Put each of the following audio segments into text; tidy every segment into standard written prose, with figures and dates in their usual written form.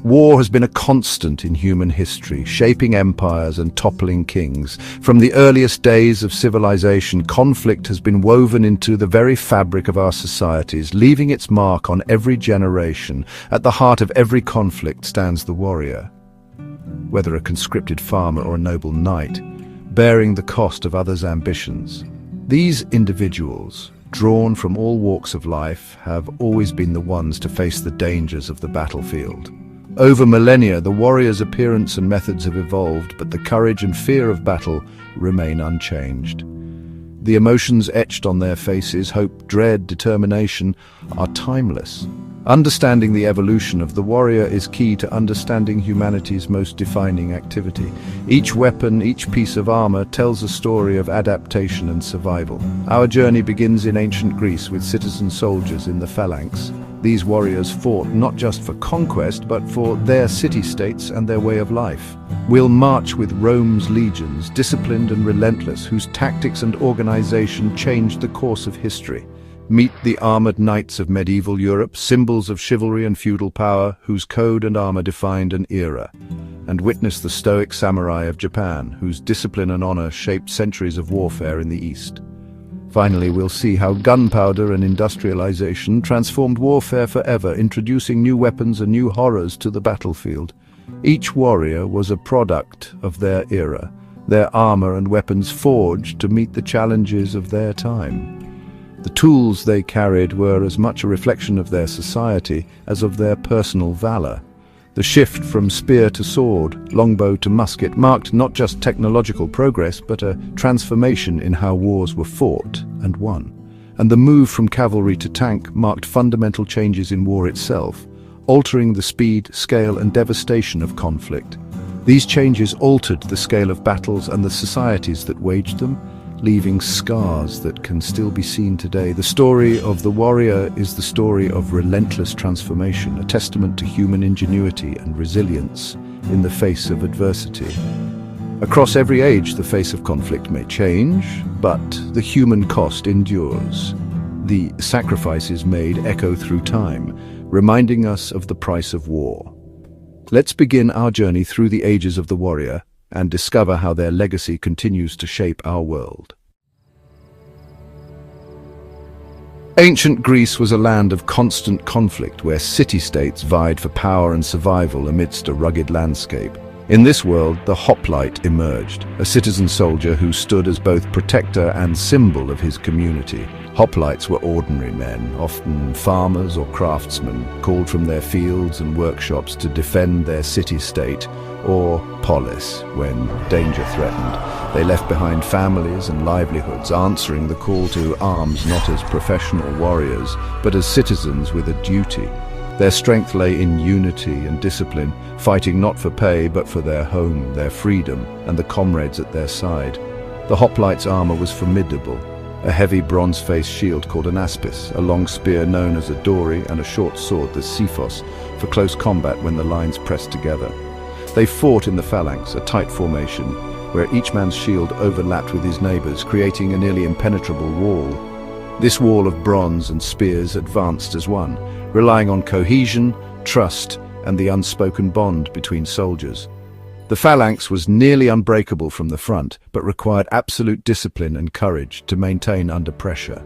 War has been a constant in human history, shaping empires and toppling kings. From the earliest days of civilization, conflict has been woven into the very fabric of our societies, leaving its mark on every generation. At the heart of every conflict stands the warrior, whether a conscripted farmer or a noble knight, bearing the cost of others' ambitions. These individuals, drawn from all walks of life, have always been the ones to face the dangers of the battlefield. Over millennia, the warrior's appearance and methods have evolved, but the courage and fear of battle remain unchanged. The emotions etched on their faces, hope, dread, determination, are timeless. Understanding the evolution of the warrior is key to understanding humanity's most defining activity. Each weapon, each piece of armor tells a story of adaptation and survival. Our journey begins in ancient Greece with citizen soldiers in the phalanx. These warriors fought not just for conquest, but for their city-states and their way of life. We'll march with Rome's legions, disciplined and relentless, whose tactics and organization changed the course of history. Meet the armored knights of medieval Europe, symbols of chivalry and feudal power, whose code and armor defined an era. And witness the stoic samurai of Japan, whose discipline and honor shaped centuries of warfare in the East. Finally, we'll see how gunpowder and industrialization transformed warfare forever, introducing new weapons and new horrors to the battlefield. Each warrior was a product of their era, their armor and weapons forged to meet the challenges of their time. The tools they carried were as much a reflection of their society as of their personal valor. The shift from spear to sword, longbow to musket, marked not just technological progress, but a transformation in how wars were fought and won. And the move from cavalry to tank marked fundamental changes in war itself, altering the speed, scale, and devastation of conflict. These changes altered the scale of battles and the societies that waged them, leaving scars that can still be seen today. The story of the warrior is the story of relentless transformation, a testament to human ingenuity and resilience in the face of adversity. Across every age, the face of conflict may change, but the human cost endures. The sacrifices made echo through time, reminding us of the price of war. Let's begin our journey through the ages of the warrior and discover how their legacy continues to shape our world. Ancient Greece was a land of constant conflict where city-states vied for power and survival amidst a rugged landscape. In this world, the hoplite emerged, a citizen soldier who stood as both protector and symbol of his community. Hoplites were ordinary men, often farmers or craftsmen, called from their fields and workshops to defend their city-state, or polis, when danger threatened. They left behind families and livelihoods, answering the call to arms not as professional warriors, but as citizens with a duty. Their strength lay in unity and discipline, fighting not for pay but for their home, their freedom, and the comrades at their side. The hoplite's armor was formidable, a heavy bronze-faced shield called an aspis, a long spear known as a dory, and a short sword, the xiphos, for close combat when the lines pressed together. They fought in the phalanx, a tight formation, where each man's shield overlapped with his neighbor's, creating a nearly impenetrable wall. This wall of bronze and spears advanced as one, relying on cohesion, trust, and the unspoken bond between soldiers. The phalanx was nearly unbreakable from the front, but required absolute discipline and courage to maintain under pressure.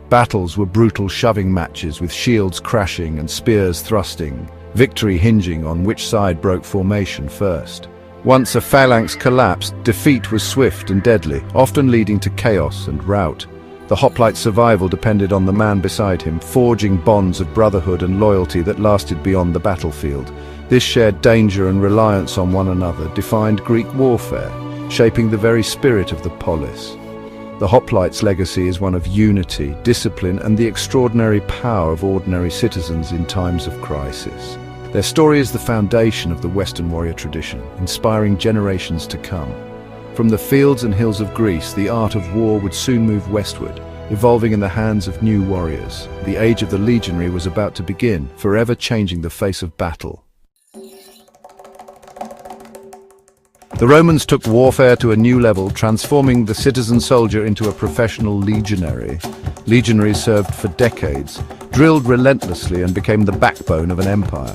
Battles were brutal shoving matches with shields crashing and spears thrusting, victory hinging on which side broke formation first. Once a phalanx collapsed, defeat was swift and deadly, often leading to chaos and rout. The hoplite's survival depended on the man beside him, forging bonds of brotherhood and loyalty that lasted beyond the battlefield. This shared danger and reliance on one another defined Greek warfare, shaping the very spirit of the polis. The hoplite's legacy is one of unity, discipline, and the extraordinary power of ordinary citizens in times of crisis. Their story is the foundation of the Western warrior tradition, inspiring generations to come. From the fields and hills of Greece, the art of war would soon move westward, evolving in the hands of new warriors. The age of the legionary was about to begin, forever changing the face of battle. The Romans took warfare to a new level, transforming the citizen soldier into a professional legionary. Legionaries served for decades, drilled relentlessly, and became the backbone of an empire.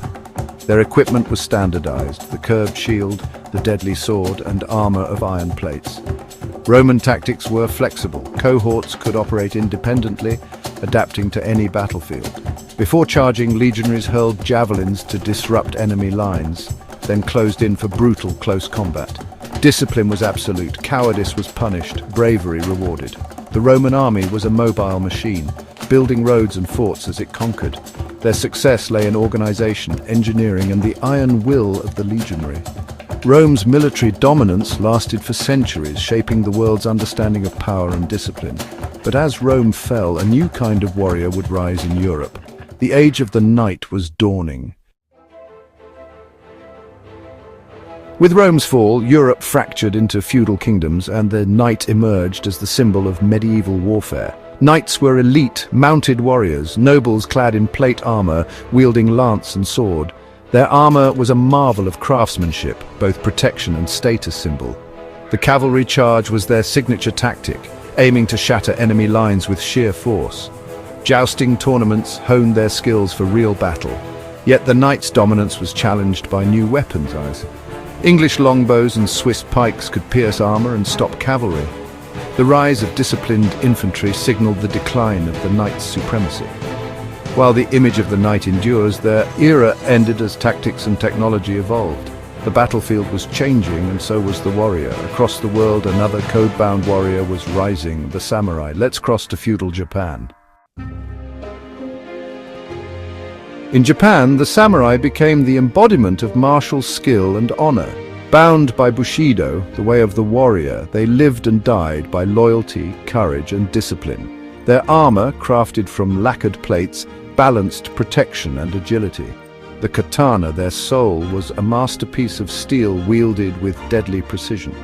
Their equipment was standardized: the curved shield, the deadly sword, and armor of iron plates. Roman tactics were flexible. Cohorts could operate independently, adapting to any battlefield. Before charging, legionaries hurled javelins to disrupt enemy lines, then closed in for brutal close combat. Discipline was absolute. Cowardice was punished, bravery rewarded. The Roman army was a mobile machine, building roads and forts as it conquered. Their success lay in organization, engineering, and the iron will of the legionary. Rome's military dominance lasted for centuries, shaping the world's understanding of power and discipline. But as Rome fell, a new kind of warrior would rise in Europe. The age of the knight was dawning. With Rome's fall, Europe fractured into feudal kingdoms, and the knight emerged as the symbol of medieval warfare. Knights were elite, mounted warriors, nobles clad in plate armor, wielding lance and sword. Their armor was a marvel of craftsmanship, both protection and status symbol. The cavalry charge was their signature tactic, aiming to shatter enemy lines with sheer force. Jousting tournaments honed their skills for real battle. Yet the knight's dominance was challenged by new weapons. English longbows and Swiss pikes could pierce armor and stop cavalry. The rise of disciplined infantry signaled the decline of the knight's supremacy. While the image of the knight endures, their era ended as tactics and technology evolved. The battlefield was changing, and so was the warrior. Across the world, another code-bound warrior was rising, the samurai. Let's cross to feudal Japan. In Japan, the samurai became the embodiment of martial skill and honor. Bound by Bushido, the way of the warrior, they lived and died by loyalty, courage, and discipline. Their armor, crafted from lacquered plates, balanced protection and agility. The katana, their soul, was a masterpiece of steel wielded with deadly precision.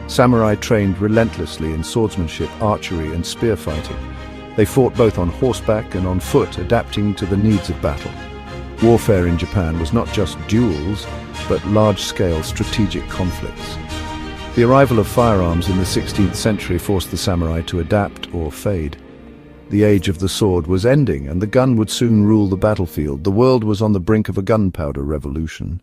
Samurai trained relentlessly in swordsmanship, archery, and spear fighting. They fought both on horseback and on foot, adapting to the needs of battle. Warfare in Japan was not just duels, but large-scale strategic conflicts. The arrival of firearms in the 16th century forced the samurai to adapt or fade. The age of the sword was ending, and the gun would soon rule the battlefield. The world was on the brink of a gunpowder revolution.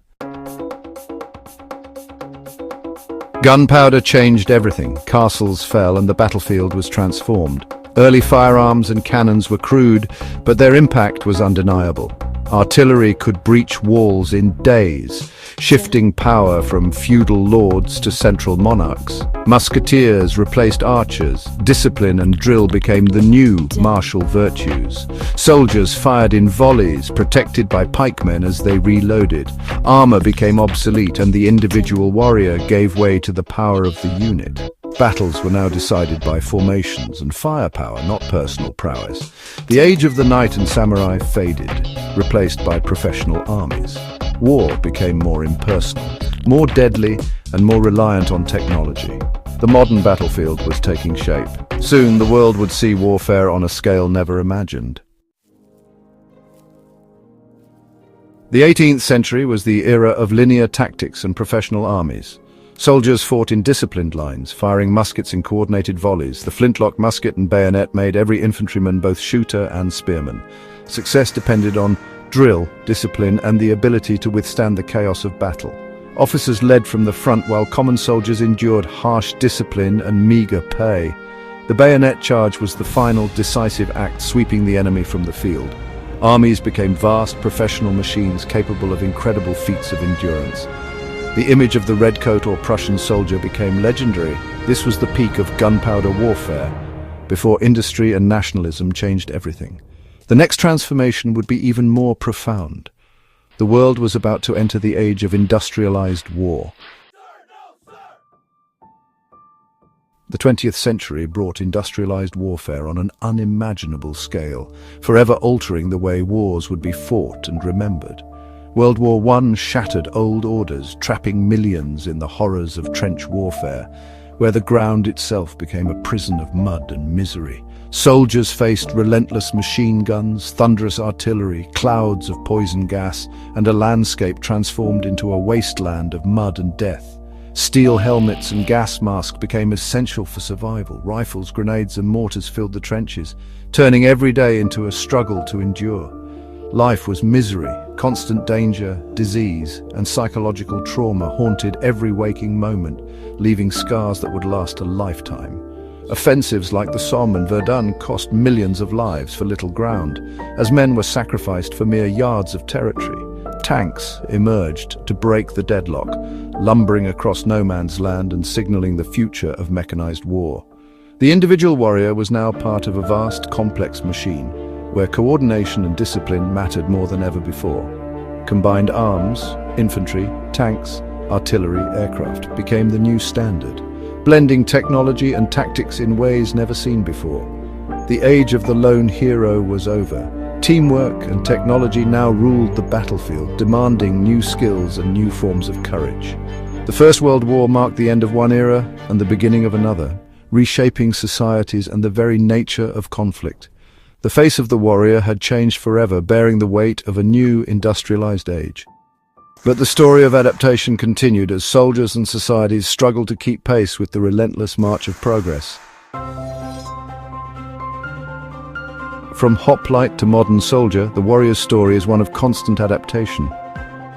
Gunpowder changed everything. Castles fell and the battlefield was transformed. Early firearms and cannons were crude, but their impact was undeniable. Artillery could breach walls in days, shifting power from feudal lords to central monarchs. Musketeers replaced archers. Discipline and drill became the new martial virtues. Soldiers fired in volleys, protected by pikemen as they reloaded. Armor became obsolete, and the individual warrior gave way to the power of the unit. Battles were now decided by formations and firepower, not personal prowess. The age of the knight and samurai faded, replaced by professional armies. War became more impersonal, more deadly, and more reliant on technology. The modern battlefield was taking shape. Soon, the world would see warfare on a scale never imagined. The 18th century was the era of linear tactics and professional armies. Soldiers fought in disciplined lines, firing muskets in coordinated volleys. The flintlock musket and bayonet made every infantryman both shooter and spearman. Success depended on drill, discipline, and the ability to withstand the chaos of battle. Officers led from the front while common soldiers endured harsh discipline and meager pay. The bayonet charge was the final decisive act, sweeping the enemy from the field. Armies became vast professional machines capable of incredible feats of endurance. The image of the redcoat or Prussian soldier became legendary. This was the peak of gunpowder warfare, before industry and nationalism changed everything. The next transformation would be even more profound. The world was about to enter the age of industrialized war. The 20th century brought industrialized warfare on an unimaginable scale, forever altering the way wars would be fought and remembered. World War I shattered old orders, trapping millions in the horrors of trench warfare, where the ground itself became a prison of mud and misery. Soldiers faced relentless machine guns, thunderous artillery, clouds of poison gas, and a landscape transformed into a wasteland of mud and death. Steel helmets and gas masks became essential for survival. Rifles, grenades, and mortars filled the trenches, turning every day into a struggle to endure. Life was misery, Constant danger, disease, and psychological trauma haunted every waking moment, leaving scars that would last a lifetime. Offensives like the Somme and Verdun cost millions of lives for little ground, as men were sacrificed for mere yards of territory. Tanks emerged to break the deadlock, lumbering across no man's land and signaling the future of mechanized war. The individual warrior was now part of a vast, complex machine, where coordination and discipline mattered more than ever before. Combined arms, infantry, tanks, artillery, aircraft became the new standard, blending technology and tactics in ways never seen before. The age of the lone hero was over. Teamwork and technology now ruled the battlefield, demanding new skills and new forms of courage. The First World War marked the end of one era and the beginning of another, reshaping societies and the very nature of conflict. The face of the warrior had changed forever, bearing the weight of a new industrialized age. But the story of adaptation continued as soldiers and societies struggled to keep pace with the relentless march of progress. From hoplite to modern soldier, the warrior's story is one of constant adaptation.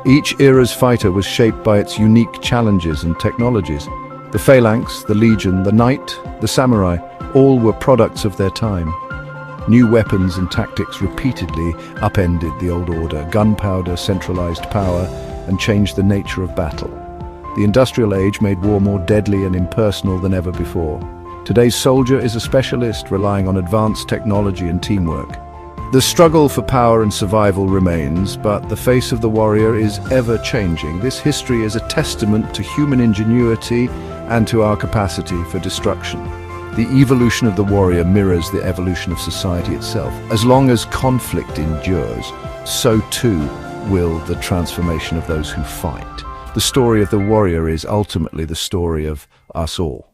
Each era's fighter was shaped by its unique challenges and technologies. The phalanx, the legion, the knight, the samurai, all were products of their time. New weapons and tactics repeatedly upended the old order. Gunpowder centralized power and changed the nature of battle. The industrial age made war more deadly and impersonal than ever before. Today's soldier is a specialist, relying on advanced technology and teamwork. The struggle for power and survival remains, but the face of the warrior is ever-changing. This history is a testament to human ingenuity and to our capacity for destruction. The evolution of the warrior mirrors the evolution of society itself. As long as conflict endures, so too will the transformation of those who fight. The story of the warrior is ultimately the story of us all.